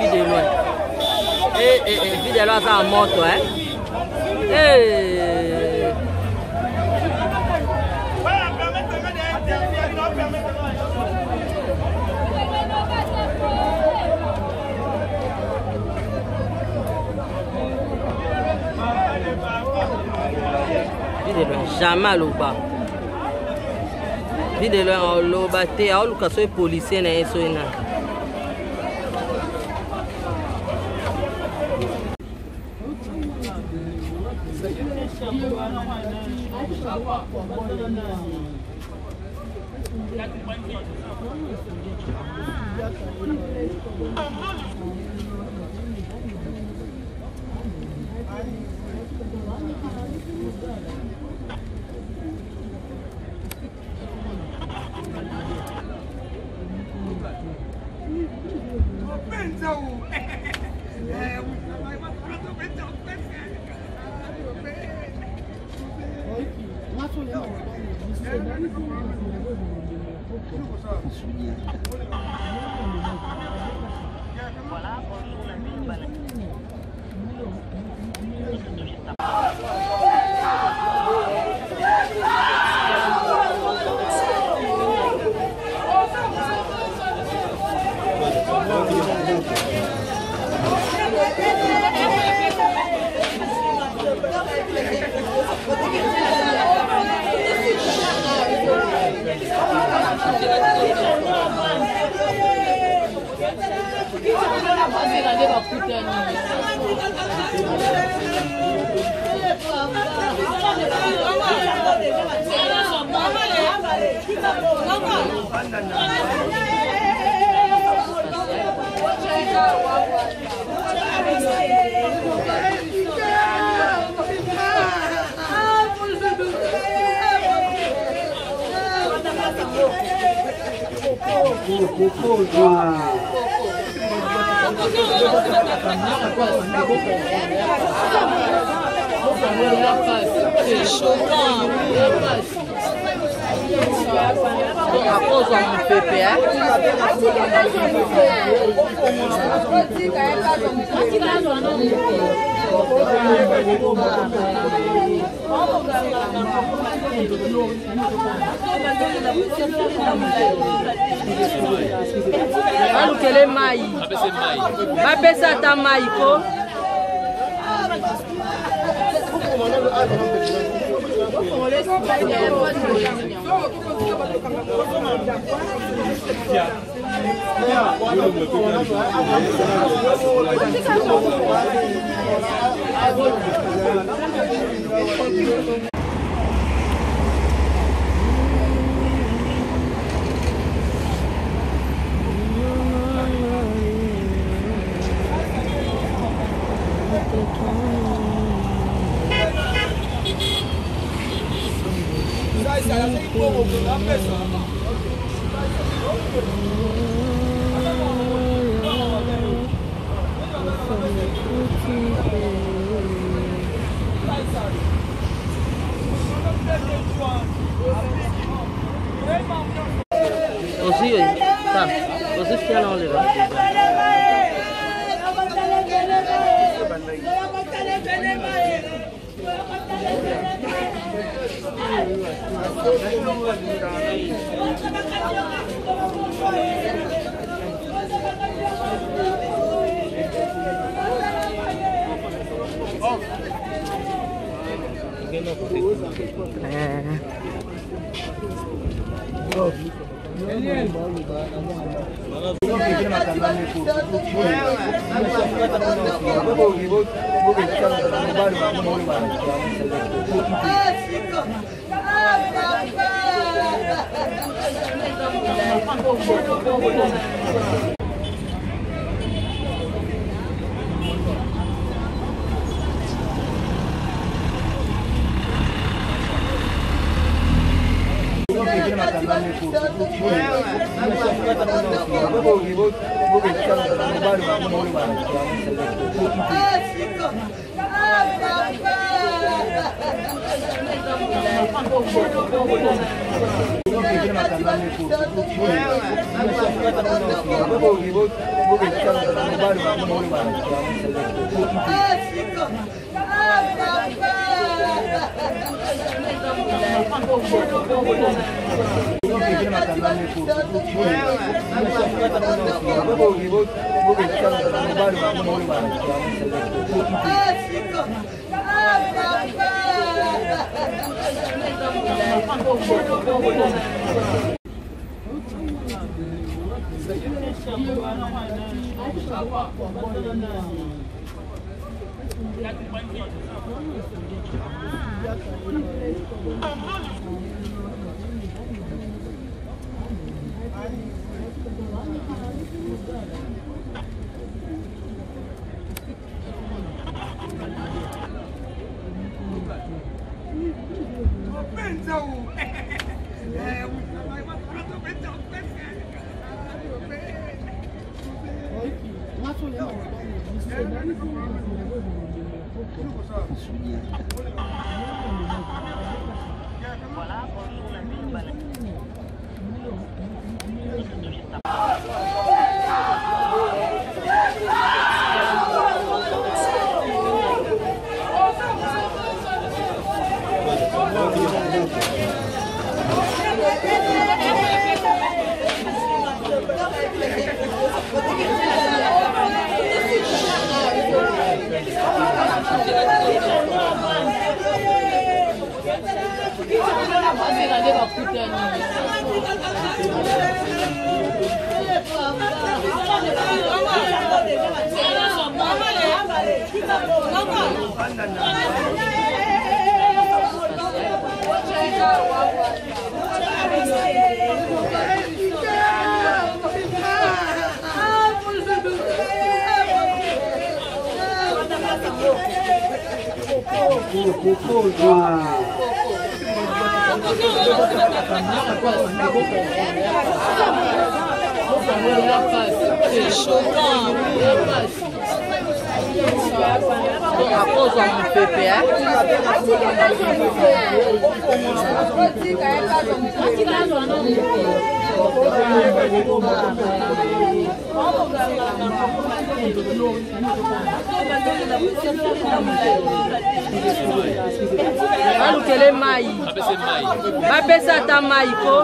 de loin. Vie de loin, ça en moto, hein? Jamais loba. Vie de loin, loba te, a oluka so policier na eso ina. Alukele mai. Bapesa ta mai ko. Aussi, ça, aussi fier dans les là. C'est choquant. À cause de mon PPA. Alukele mai. Mapesa ta mai ko.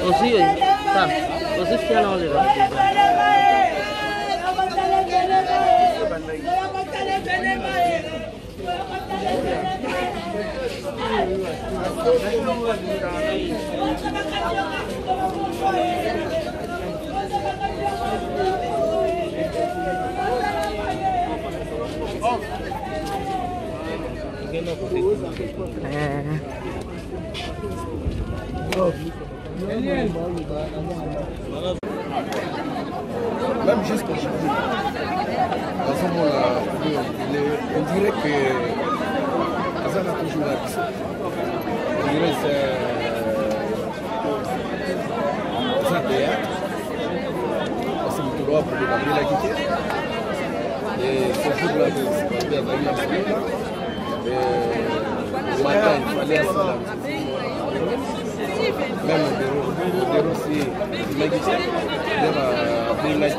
Aussi, tá. Você fica lá onde vai. Même juste pour changer. À ce moment-là, on dirait que ça a toujours la vie. On dirait que c'est un théâtre. Parce que le droit pour la quitter. Et ce jour-là, c'est bien venu en Suède. Et le matin, il fallait assis là. Même le bureau, c'est il m'a dit ça. Il m'a dit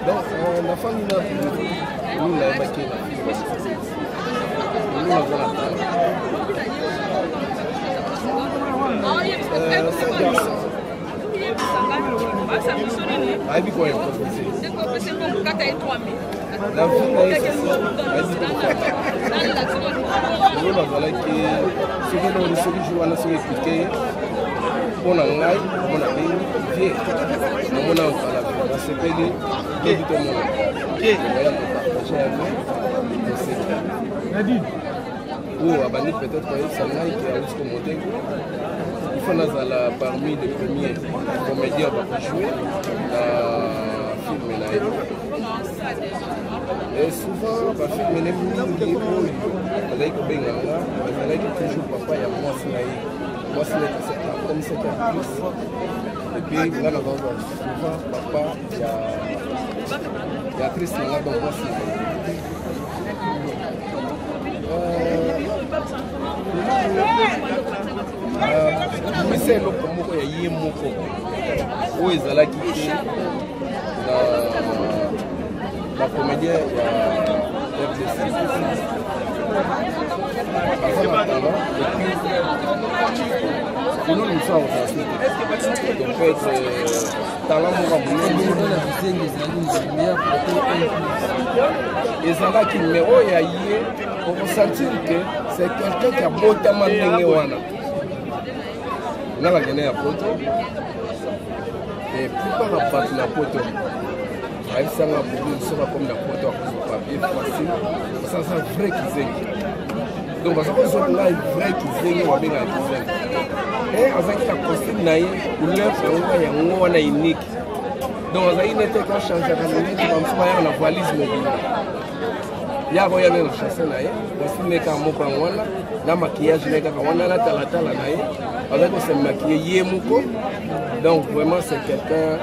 Donc, la famille n'a plus. Nous, la évacué. Nous, avons la table. C'est garçon. Ah, il dit quoi? La vie n'a pas été ce que nous avons expliqué. On a un aïe, on a un vieux. On a un CPD, qui est tout le monde. Qui est peut-être que ça n'a qui a jusqu'au monté. Il faut nous parmi les premiers comédiens qui ont joué dans le film. Et souvent, le film est toujours papa, il y a moi, c'est comme c'est un plus. Et puis, là, souvent, papa, il y a Christ là, donc moi, c'est le combo il y a moko où ils allaient quitter la comédien FDC. Nous nous sommes donc talent et ça va qui numéro et pour sentir que c'est quelqu'un qui a beauté à Mandingewana. On a la gagné à Poto et plupart de la partie de la Poto. Elle s'en a beaucoup, sera comme la Poto à cause du papier facile. Ça c'est vrai qu'ils aiment. Donc parce que ce sont là vrai qu'ils aiment, on va bien à qu'ils et avec la costume naïe, ou l'œuf, on a unique. Donc on a une époque quand change la valise, comme ça on a la valise mobile. Il y a un chasseur naïe, costume n'est qu'un mot comme voilà, la maquillage n'est qu'un voilà, la tala naïe, avec on s'est maquillé yémouko. Donc vraiment c'est quelqu'un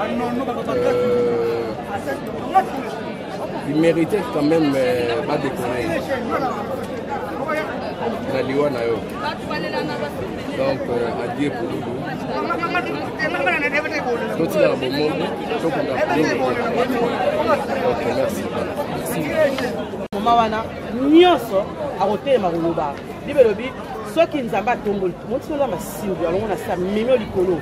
qui méritait quand même pas décorer. Donc, adieu pour nous. Donc, merci. Maman, nyoso a roté ma rouba. Libelobi, ceux qui nous abattent au monde, moi je suis là, ma cible, alors on a ça, mignon licolo.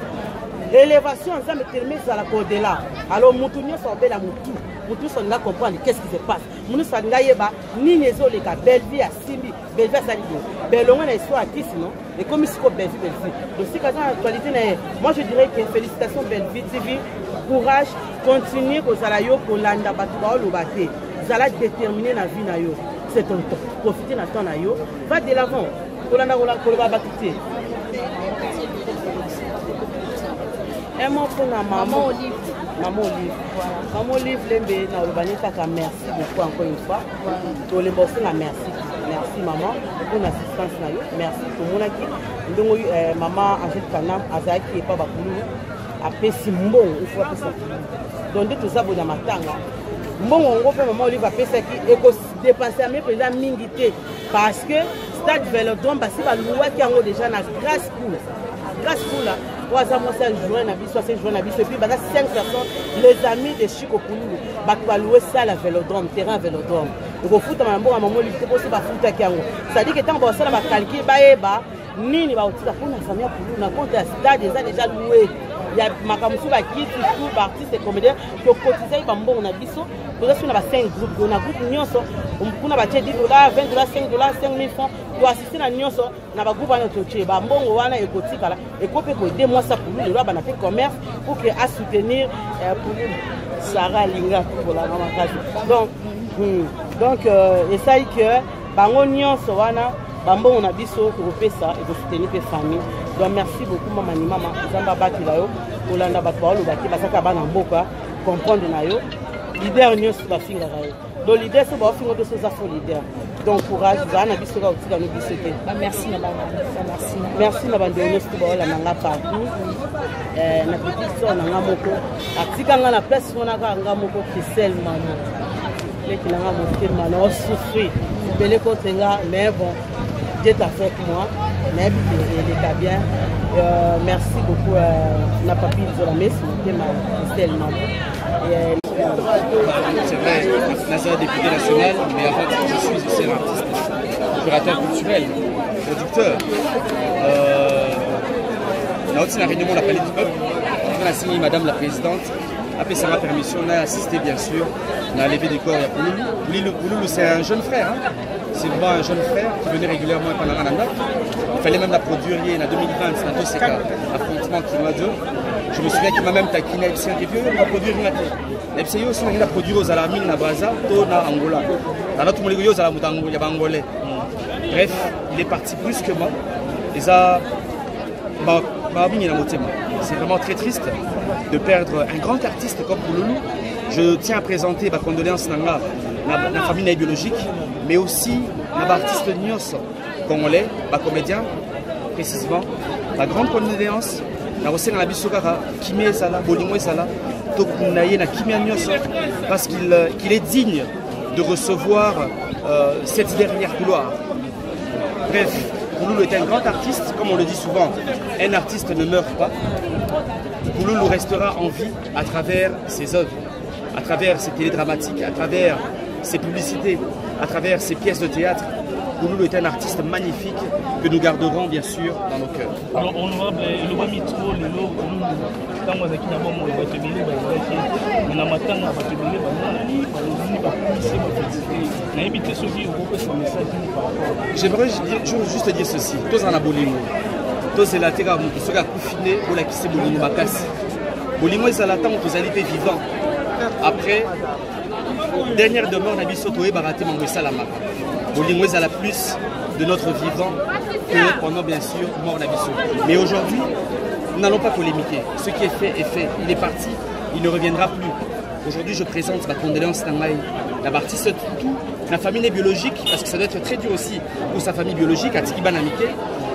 L'élévation, ça me termine à la côte de là. Alors, Moutounio s'en la Moutou. Moutou s'en a comprendre qu'est-ce qui se passe. Moutou s'en a yéba, ni nezo les cas, Belleville à Simbi, Belleville à Saligo. Belleville à soit artiste, non? Et comme il se trouve Belleville. Donc, si quand on actualité, moi je dirais que félicitations Belleville TV, courage, continuez aux salayo pour l'anda batouba ou l'obate. Vous allez déterminer la vie na yo. C'est ton temps. Profitez de ton na yo. Va de l'avant. Pour l'anda ou la batouté. Un mot pour la maman Olive. Maman Olive. Maman Olive, merci beaucoup encore une fois. Pour les bosser, merci. Merci maman pour l'assistance. Merci pour mon aki. Donc, maman Angèle Kanam, Azaki et Papa Koulou, a fait si bon, il faut appeler ça. Donc, tout ça, vous avez ma tanga. Bon, on va maman Olive a fait ça qui est dépensé à mes présidents mingité. Parce que Stade Vélodrome, parce que la loi qui a déjà la grâce pour là. 3 ans, moi, c'est joué un avis, 60 joueurs un avis. Et puis, 5 personnes, les amis de Chico Koulou, va louer ça à Vélodrome, terrain à Vélodrome. Donc, au foot, à un moment, il faut aussi foot à Kiango. Ça dit que tant que ça, va calquer, ni va aussi pour la famille Koulou, on compte à stade déjà loué. Il y a Makamusu qui tout artiste et comédien qui ont cotisé, on a biso. Nous avons 5 groupes, on a groupe Nyonso, on a $10, $20, $5, 5 000 francs pour assister à Nyonso, on a un groupe à notre touché, on a un écotique et pour aider moi ça pour nous, le roi a fait commerce pour soutenir pour Sarah Linga pour la maman. Donc, et ça y est que, on Nyonso, on a biso pour ça et pour soutenir les familles. Donc merci beaucoup maman ni maman, zamba bati la yo, olanda batwa lo bati basaka bana mboka, comprendre na yo. Leader nyos ba finga rayo. Donc leader c'est ba finga de ces affaires leader. Donc courage, zana biso ka utika no bisete. Merci na bana. Merci na bande nyos ba la nanga partout. Na petite sœur nanga moko, atika nga na place sona ka nga moko Christelle maman. Les qui nanga moko maman souffrir. Belé côté là, mais bon, Dieu t'a fait pour moi. Mais il est bien. Merci beaucoup à la papille de la messe, Christelle maman. C'est vrai, Naza député national, mais avant tout, je suis aussi un artiste, opérateur culturel, producteur. Là aussi, la réunion, on a parlé du peuple. On a signé Madame la Présidente. Après, ça m'a permission, on a assisté bien sûr. On a levé du corps à Pouloulou. Pouloulou, c'est un jeune frère. Hein. C'est vraiment un jeune frère qui venait régulièrement pendant un an. Il fallait même la produire en 2020, c'est un peu ces cas affrontement qui m'a dit. Je me souviens qu'il m'a même taquiné. C'est un vieux, on va produire une athée. Et puis, aussi, on a produit aux Alamines, à Braza, tout en Angola. Dans tout le monde, il y a Angolais. Bref, il est parti plus que moi. Et ça, c'est vraiment très triste de perdre un grand artiste comme Pouloulou. Je tiens à présenter ma condoléance à la famille biologique, mais aussi à l'artiste Nyos congolais, ma comédien, précisément. La grande condoléance, la Bissokara, Kimi Ezala, Bolingo Ezala, Tokunaye, na Kimi Nyos, parce qu'il est digne de recevoir cette dernière couloir. Bref. Pouloulou est un grand artiste, comme on le dit souvent, un artiste ne meurt pas. Pouloulou restera en vie à travers ses œuvres, à travers ses télédramatiques, à travers ses publicités, à travers ses pièces de théâtre. Pouloulou est un artiste magnifique que nous garderons bien sûr dans nos cœurs. Alors, honorable, le Bamitro, le lot, quand on a dit j'aimerais juste dire ceci. Tous en a Bolingo. Tous en a été confinés pour la quitter Bolingo Makassi. Bolingo est à l'attente aux alliés vivants. Après, dernière demeure, on a vu Sotoé Baraté Mangwe Salama. Bolingo est à la plus de notre vivant que pendant bien sûr mort Nabiso. Mais aujourd'hui, nous n'allons pas polémiquer. Ce qui est fait est fait. Il est parti, il ne reviendra plus. Aujourd'hui, je présente ma condoléance à la artiste tout, la famille biologique, parce que ça doit être très dur aussi pour sa famille biologique, à Tikiban Amike.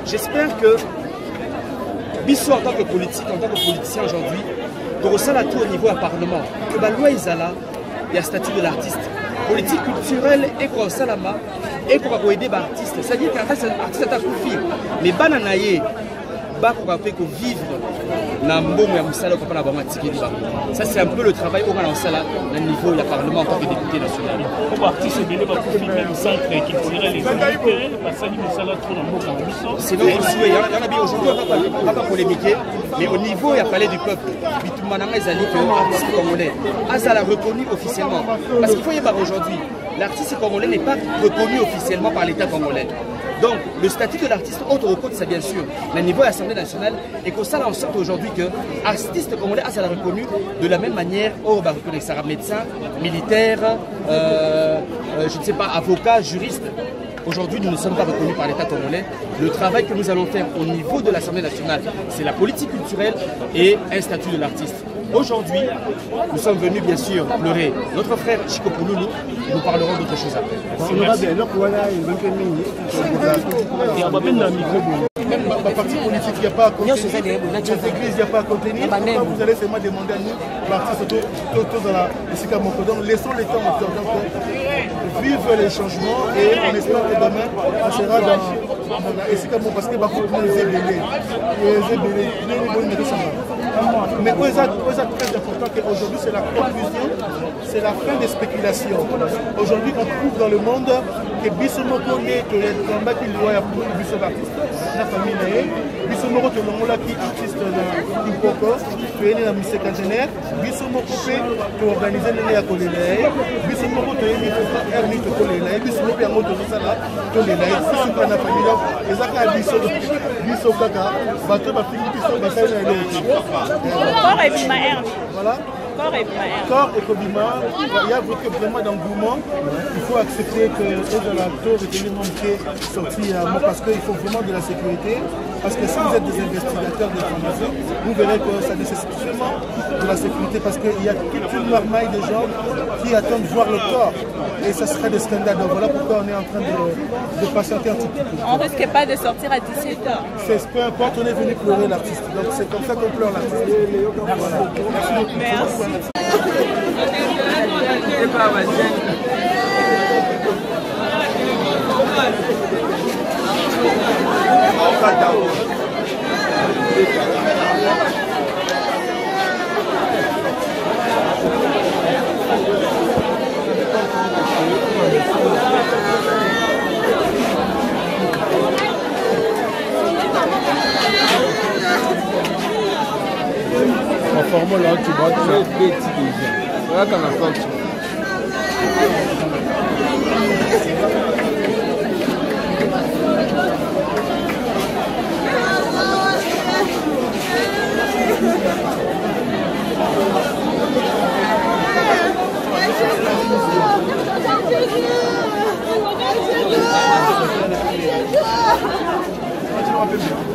J'espère que Bissou en tant que politique, en tant que politicien aujourd'hui, de ressentir tout au niveau du Parlement, que la loi Isala, il y a le statut de l'artiste. Politique culturelle et pour Salama et pour aider les artistes. C'est-à-dire qu'un artiste est un coup de fil. Mais bananaye, pour vivre dans ça c'est un peu le travail au niveau du Parlement en tant que député national. C'est notre souhait. Il y en a aujourd'hui, on ne va pas polémiquer, mais au niveau il y a parlé du peuple. L'artiste congolais a reconnu officiellement. Parce qu'il faut y avoir aujourd'hui, l'artiste congolais n'est pas reconnu officiellement par l'État congolais. Donc, le statut de l'artiste, autre recours, c'est bien sûr, le niveau de l'Assemblée nationale, et qu'on ça en sorte aujourd'hui que l'artiste congolais a ça reconnu de la même manière, médecin, militaire, je ne sais pas, avocat, juriste. Aujourd'hui, nous ne sommes pas reconnus par l'État congolais. Le travail que nous allons faire au niveau de l'Assemblée nationale, c'est la politique culturelle et un statut de l'artiste. Aujourd'hui, nous sommes venus bien sûr pleurer notre frère Chico Pouloulou et nous parlerons d'autres choses après. Même la partie politique, il n'y a pas à contenir. Les églises, il n'y a pas à contenir. Vous allez seulement demander à nous, l'artiste, tous dans la Sikamoko. Donc, laissons les temps en temps. Vivre les changements et on espère que demain, on sera dans la Sikamoko parce que beaucoup de gens les ébélés. Mais c'est très important qu'aujourd'hui, c'est la conclusion, c'est la fin des spéculations. Aujourd'hui, on trouve dans le monde que Bissomoko n'est que le combat qu'il doit pour Bissomoko l'artiste, la famille Naé, Bissomoko est le qui artiste de Kimpoko, qui est né dans le cinquantenaire, Bissomoko qui organise les Akolélé, Bissomoko qui est né dans le Kolélé, Bissomoko qui est né dans le Kolélé, Bissomoko qui est né dans le Kolélé, Bissomoko qui est né Corps et Bima Herbe. Voilà. Corps et Kobima, il y a vraiment d'engouement. Il faut accepter que dans la tour retenir mon pied sorti à moi parce qu'il faut vraiment de la sécurité. Parce que si vous êtes des investigateurs de formation, vous verrez que ça nécessite vraiment de la sécurité parce qu'il y a toute une marmaille de gens qui attendent voir le corps. Et ça serait des scandales. Donc voilà pourquoi on est en train de patienter un petit peu. On ne risque pas de sortir à 17h. Peu importe, on est venu pleurer l'artiste. Donc c'est comme ça qu'on pleure l'artiste. Voilà. Merci beaucoup. Merci. omona oti baotuna beti deja oyaka na force Continue un peu mieux.